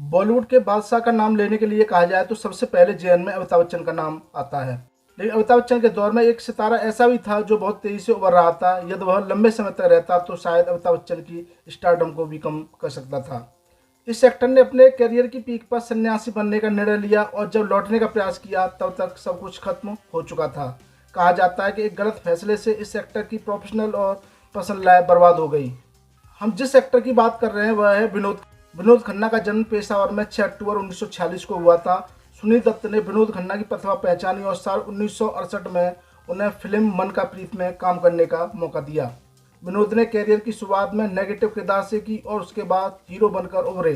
बॉलीवुड के बादशाह का नाम लेने के लिए कहा जाए तो सबसे पहले जेएन में अमिताभ बच्चन का नाम आता है। लेकिन अमिताभ बच्चन के दौर में एक सितारा ऐसा भी था जो बहुत तेजी से उभर रहा था। यदि वह लंबे समय तक रहता तो शायद अमिताभ बच्चन की स्टारडम को भी कम कर सकता था। इस एक्टर ने अपने करियर की पीक पर सन्यासी बनने का निर्णय लिया और जब लौटने का प्रयास किया तब तक सब कुछ खत्म हो चुका था। कहा जाता है कि एक गलत फैसले से इस एक्टर की प्रोफेशनल और पर्सनल लाइफ बर्बाद हो गई। हम जिस एक्टर की बात कर रहे हैं वह है विनोद। विनोद खन्ना का जन्म पेशावर में 6 अक्टूबर 1946 को हुआ था। सुनील दत्त ने विनोद खन्ना की प्रतिभा पहचानी और साल 1968 में उन्हें फिल्म मन का प्रीत में काम करने का मौका दिया। विनोद ने कैरियर की शुरुआत में नेगेटिव किरदार से की और उसके बाद हीरो बनकर उभरे।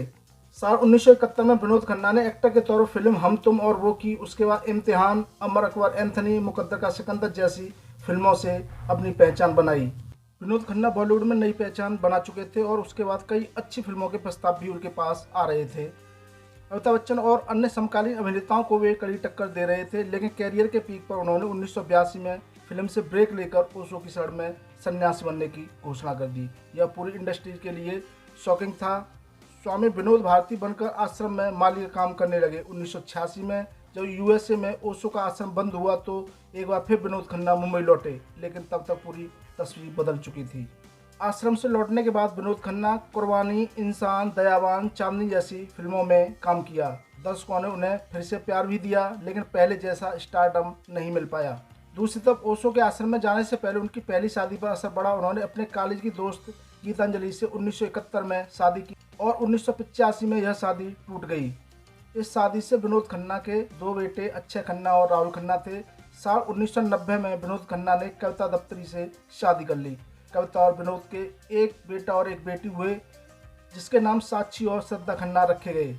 साल 1971 में विनोद खन्ना ने एक्टर के तौर पर फिल्म हम तुम और वो की। उसके बाद इम्तिहान, अमर अकबर एंथनी, मुकद्दर का सिकंदर जैसी फिल्मों से अपनी पहचान बनाई। विनोद खन्ना बॉलीवुड में नई पहचान बना चुके थे और उसके बाद कई अच्छी फिल्मों के प्रस्ताव भी उनके पास आ रहे थे। अमिताभ बच्चन और अन्य समकालीन अभिनेताओं को वे कड़ी टक्कर दे रहे थे, लेकिन कैरियर के पीक पर उन्होंने 1982 में फिल्म से ब्रेक लेकर ओशो की शरण में संन्यासी बनने की घोषणा कर दी। यह पूरी इंडस्ट्री के लिए शॉकिंग था। स्वामी विनोद भारती बनकर आश्रम में माली का काम करने लगे। 1986 में जब यूएसए में ओशो का आश्रम बंद हुआ तो एक बार फिर विनोद खन्ना मुंबई लौटे, लेकिन तब तक पूरी तस्वीर बदल चुकी थी। आश्रम से लौटने के बाद विनोद खन्ना कुर्बानी, इंसान, दयावान, चांदनी जैसी फिल्मों में काम किया। दर्शकों ने उन्हें फिर से प्यार भी दिया, लेकिन पहले जैसा स्टारडम नहीं मिल पाया। दूसरी तरफ ओशो के आश्रम में जाने से पहले उनकी पहली शादी पर असर पड़ा। उन्होंने अपने कॉलेज की दोस्त गीतांजलि से 1971 में शादी की और 1985 में यह शादी टूट गई। इस शादी से विनोद खन्ना के दो बेटे अक्षय खन्ना और राहुल खन्ना थे। साल 1990 में विनोद खन्ना ने कविता दफ्तरी से शादी कर ली। कविता और विनोद के एक बेटा और एक बेटी हुए, जिसके नाम साक्षी और श्रद्धा खन्ना रखे गए।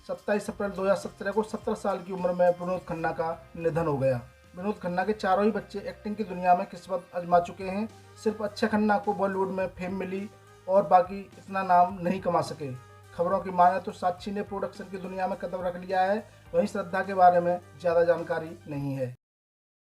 27 अप्रैल 2017 को 17 साल की उम्र में विनोद खन्ना का निधन हो गया। विनोद खन्ना के चारों ही बच्चे एक्टिंग की दुनिया में किस्मत आजमा चुके हैं। सिर्फ अक्षय खन्ना को बॉलीवुड में फेम मिली और बाकी इतना नाम नहीं कमा सके। खबरों की माने तो साक्षी ने प्रोडक्शन की दुनिया में कदम रख लिया है, वहीं श्रद्धा के बारे में ज़्यादा जानकारी नहीं है।